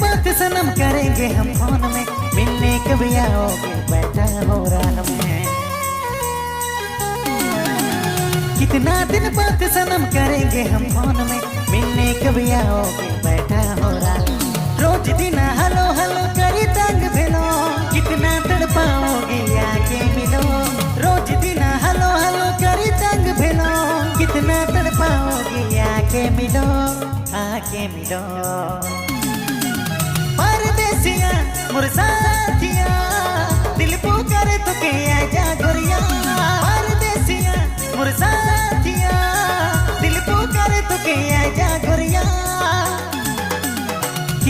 बात सनम करेंगे हम फोन में, मिलने कभी आओगे बैठा हो राह में। कितना दिन बात सनम करेंगे हम फोन में, मिलने कभी आओगे बैठा हो राह में। रोज दिन हलो हलो करी तंग भेलो, कितना तड़पाओगे आके मिलो। रोज दिन हलो हलो करी तंग भेलो, कितना तड़पाओगे आके मिलो, आके मिलो। परदेसिया मोर साथिया, दिल पुकारे तो के आजा गोरिया। परदेसिया मोर साथिया, दिल पुकारे तो के आजा गोरिया।